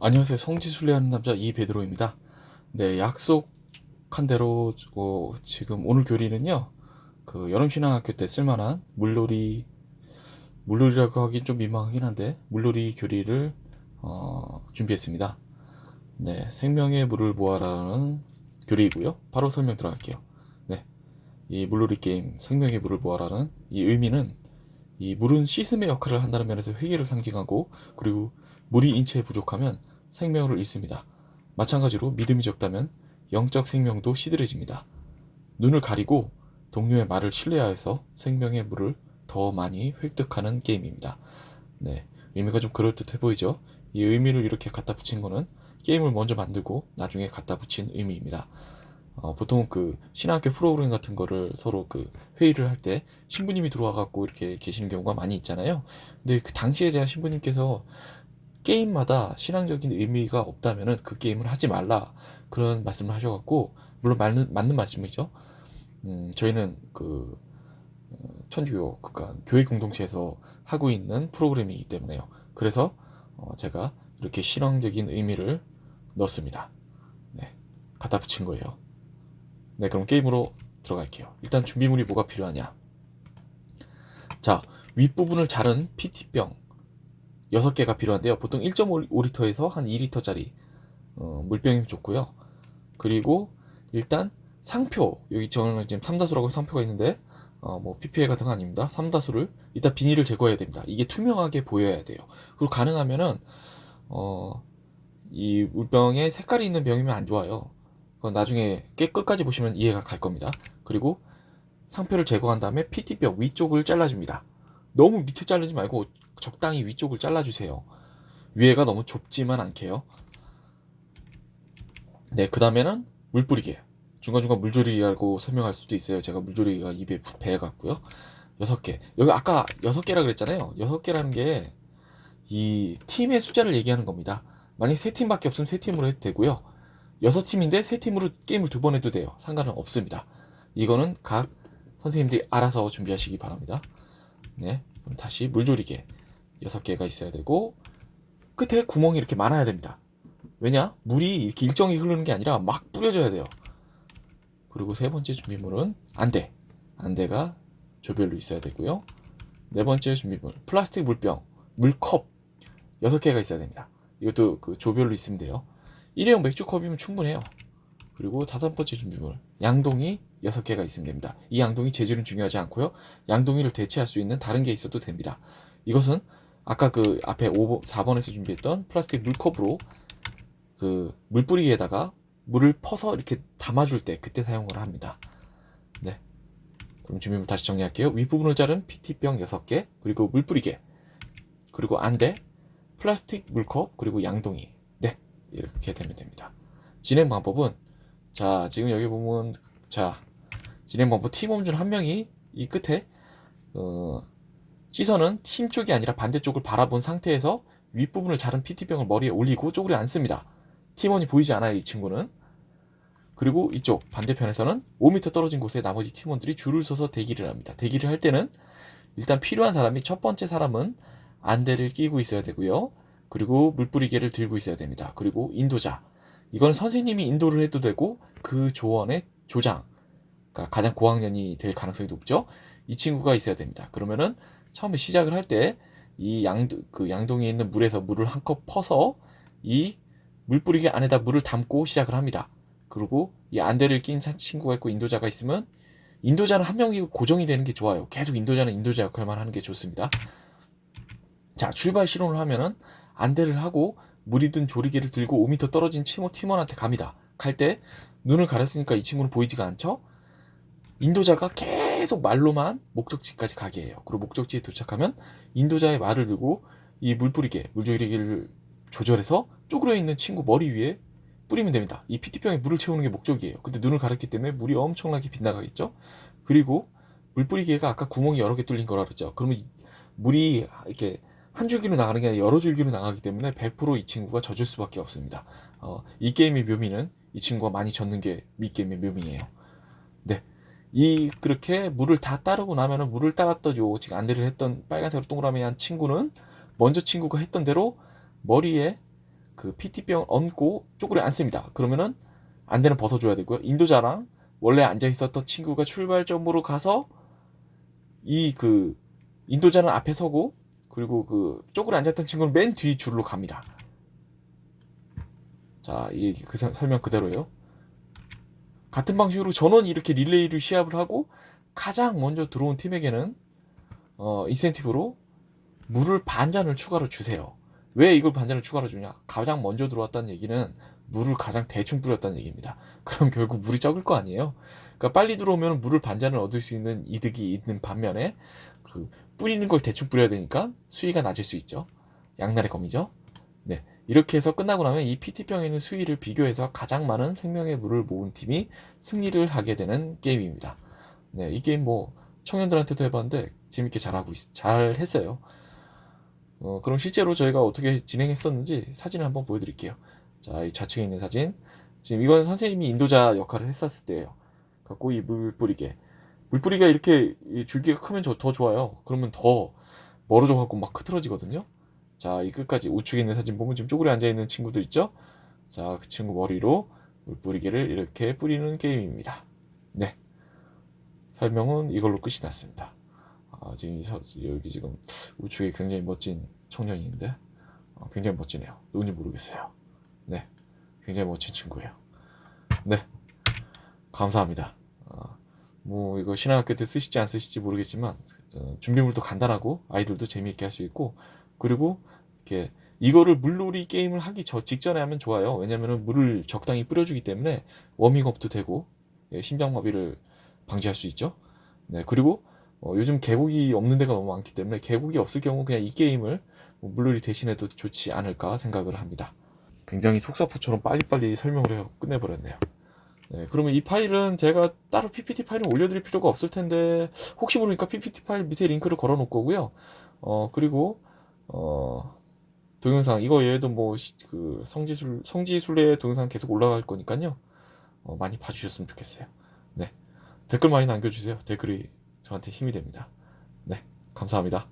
안녕하세요. 성지순례하는 남자 이베드로입니다. 네, 약속한 대로 지금 오늘 교리는요. 그 여름신앙학교 때 쓸만한 물놀이라고 하긴 좀 민망하긴 한데 물놀이 교리를 준비했습니다. 네, 생명의 물을 모아라는 교리이고요. 바로 설명 들어갈게요. 네, 이 물놀이 게임 생명의 물을 모아라는 이 의미는 이 물은 씻음의 역할을 한다는 면에서 회개를 상징하고, 그리고 물이 인체에 부족하면 생명을 잃습니다. 마찬가지로 믿음이 적다면 영적 생명도 시들해집니다. 눈을 가리고 동료의 말을 신뢰하여서 생명의 물을 더 많이 획득하는 게임입니다. 네, 의미가 좀 그럴듯해 보이죠? 이 의미를 이렇게 갖다 붙인 거는 게임을 먼저 만들고 나중에 갖다 붙인 의미입니다. 보통 그 신학교 프로그램 같은 거를 서로 그 회의를 할 때 신부님이 들어와 갖고 이렇게 계시는 경우가 많이 있잖아요. 근데 그 당시에 제가 신부님께서 게임마다 신앙적인 의미가 없다면은 그 게임을 하지 말라, 그런 말씀을 하셔갖고, 물론 맞는 말씀이죠. 저희는 그 천주교 그러니까 교회 공동체에서 하고 있는 프로그램이기 때문에요. 그래서 제가 이렇게 신앙적인 의미를 넣었습니다. 네, 갖다 붙인 거예요. 네, 그럼 게임으로 들어갈게요. 일단 준비물이 뭐가 필요하냐. 자, 윗부분을 자른 PT병 6개가 필요한데요. 보통 1.5리터에서 한 2리터짜리 물병이면 좋고요. 그리고 일단 상표, 여기 저는 지금 삼다수라고 상표가 있는데 뭐 PPL 같은 거 아닙니다. 삼다수를 일단 비닐을 제거해야 됩니다. 이게 투명하게 보여야 돼요. 그리고 가능하면은 어, 이 물병에 색깔이 있는 병이면 안 좋아요. 그건 나중에 끝까지 보시면 이해가 갈 겁니다. 그리고 상표를 제거한 다음에 PT병 위쪽을 잘라줍니다. 너무 밑에 자르지 말고 적당히 위쪽을 잘라주세요. 위에가 너무 좁지만 않게요. 네, 그 다음에는 물 뿌리개. 중간중간 물조리라고 설명할 수도 있어요. 제가 물조리가 입에 배어갔고요. 6개. 여기 아까 6개라 그랬잖아요. 6개라는 게 이 팀의 숫자를 얘기하는 겁니다. 만약 3팀밖에 없으면 3팀으로 해도 되고요. 6팀인데 3팀으로 게임을 2번 해도 돼요. 상관은 없습니다. 이거는 각 선생님들이 알아서 준비하시기 바랍니다. 네, 그럼 다시 물조리개 6개가 있어야 되고, 끝에 구멍이 이렇게 많아야 됩니다. 왜냐? 물이 이렇게 일정히 흐르는 게 아니라 막 뿌려져야 돼요. 그리고 세 번째 준비물은 안대. 안대가 조별로 있어야 되고요. 네 번째 준비물, 플라스틱 물병, 물컵 6개가 있어야 됩니다. 이것도 그 조별로 있으면 돼요. 일회용 맥주컵이면 충분해요. 그리고 다섯 번째 준비물, 양동이 6개가 있으면 됩니다. 이 양동이 재질은 중요하지 않고요. 양동이를 대체할 수 있는 다른 게 있어도 됩니다. 이것은 아까 그 앞에 4번에서 준비했던 플라스틱 물컵으로 그 물뿌리기에다가 물을 퍼서 이렇게 담아줄 때 그때 사용을 합니다. 네, 그럼 준비물 다시 정리할게요. 윗부분을 자른 PT병 6개, 그리고 물뿌리개, 그리고 안대, 플라스틱 물컵, 그리고 양동이. 네, 이렇게 되면 됩니다. 진행 방법은, 자, 지금 여기 보면, 자, 진행 방법, 팀원 중 한 명이 이 끝에 어, 시선은 팀 쪽이 아니라 반대쪽을 바라본 상태에서 윗부분을 자른 PT병을 머리에 올리고 쪼그려 앉습니다. 팀원이 보이지 않아요, 이 친구는. 그리고 이쪽 반대편에서는 5m 떨어진 곳에 나머지 팀원들이 줄을 서서 대기를 합니다. 대기를 할 때는 일단 필요한 사람이, 첫 번째 사람은 안대를 끼고 있어야 되고요. 그리고 물뿌리개를 들고 있어야 됩니다. 그리고 인도자. 이건 선생님이 인도를 해도 되고 그 조원의 조장, 그러니까 가장 고학년이 될 가능성이 높죠. 이 친구가 있어야 됩니다. 그러면은 처음에 시작을 할 때 이 양동이에 있는 물에서 물을 한 컵 퍼서 이 물뿌리개 안에다 물을 담고 시작을 합니다. 그리고 이 안대를 낀 친구가 있고 인도자가 있으면, 인도자는 한 명이 고정이 되는 게 좋아요. 계속 인도자는 인도자 역할만 하는 게 좋습니다. 자, 출발 실온을 하면은 안대를 하고 물이든 조리개를 들고 5m 떨어진 팀원한테 갑니다. 갈 때 눈을 가렸으니까 이 친구는 보이지가 않죠? 인도자가 계속 말로만 목적지까지 가게 해요. 그리고 목적지에 도착하면 인도자의 말을 들고 이 물뿌리개, 물조리개를 조절해서 쪼그려 있는 친구 머리 위에 뿌리면 됩니다. 이 PT병에 물을 채우는 게 목적이에요. 근데 눈을 가렸기 때문에 물이 엄청나게 빗나가겠죠? 그리고 물뿌리개가 아까 구멍이 여러 개 뚫린 거라 그랬죠? 그러면 물이 이렇게 한 줄기로 나가는 게 아니라 여러 줄기로 나가기 때문에 100%이 친구가 젖을 수밖에 없습니다. 이 게임의 묘미는 이 친구가 많이 젖는 게 이 게임의 묘미예요. 네. 그렇게 물을 다 따르고 나면은, 물을 따랐던 요 지금 안대를 했던 빨간색으로 동그라미 한 친구는 먼저 친구가 했던 대로 머리에 그 PT병 얹고 쪼그려 앉습니다. 그러면은 안대는 벗어줘야 되고요. 인도자랑 원래 앉아 있었던 친구가 출발점으로 가서 이 그 인도자는 앞에 서고 그리고 그 쪼그려 앉았던 친구는 맨 뒤 줄로 갑니다. 자, 이 그 설명 그대로예요. 같은 방식으로 전원 이렇게 릴레이를 시합을 하고 가장 먼저 들어온 팀에게는 인센티브로 물을 반 잔을 추가로 주세요. 왜 이걸 반 잔을 추가로 주냐? 가장 먼저 들어왔다는 얘기는 물을 가장 대충 뿌렸다는 얘기입니다. 그럼 결국 물이 적을 거 아니에요? 그러니까 빨리 들어오면 물을 반 잔을 얻을 수 있는 이득이 있는 반면에 그 뿌리는 걸 대충 뿌려야 되니까 수위가 낮을 수 있죠. 양날의 검이죠. 네. 이렇게 해서 끝나고 나면 이 PT병에 있는 수위를 비교해서 가장 많은 생명의 물을 모은 팀이 승리를 하게 되는 게임입니다. 네, 이 게임 뭐 청년들한테도 해봤는데 재밌게 잘 했어요. 그럼 실제로 저희가 어떻게 진행했었는지 사진을 한번 보여드릴게요. 자, 이 좌측에 있는 사진. 지금 이건 선생님이 인도자 역할을 했었을 때예요. 갖고 이 물뿌리가 이렇게 줄기가 크면 더 좋아요. 그러면 더 멀어져 갖고 막 흐트러지거든요. 자, 이 끝까지 우측에 있는 사진 보면 지금 쪼그려 앉아 있는 친구들 있죠? 자, 그 친구 머리로 물뿌리개를 이렇게 뿌리는 게임입니다. 네, 설명은 이걸로 끝이 났습니다. 지금 여기 지금 우측에 굉장히 멋진 청년이 있는데 굉장히 멋지네요. 누군지 모르겠어요. 네, 굉장히 멋진 친구예요. 네, 감사합니다. 뭐 이거 신학교 때 쓰실지 안 쓰실지 모르겠지만 준비물도 간단하고 아이들도 재미있게 할 수 있고 그리고 이렇게 이거를 물놀이 게임을 하기 직전에 하면 좋아요. 왜냐면은 물을 적당히 뿌려주기 때문에 워밍업도 되고 심장마비를 방지할 수 있죠. 네, 그리고 요즘 계곡이 없는 데가 너무 많기 때문에 계곡이 없을 경우 그냥 이 게임을 물놀이 대신해도 좋지 않을까 생각을 합니다. 굉장히 속사포처럼 빨리빨리 설명을 해서 끝내버렸네요. 네, 그러면 이 파일은 제가 따로 PPT 파일을 올려드릴 필요가 없을 텐데 혹시 모르니까 PPT 파일 밑에 링크를 걸어 놓을 거고요. 그리고 동영상 이거 외에도 뭐 그 성지순례 동영상 계속 올라갈 거니까요. 많이 봐주셨으면 좋겠어요. 네, 댓글 많이 남겨주세요. 댓글이 저한테 힘이 됩니다. 네, 감사합니다.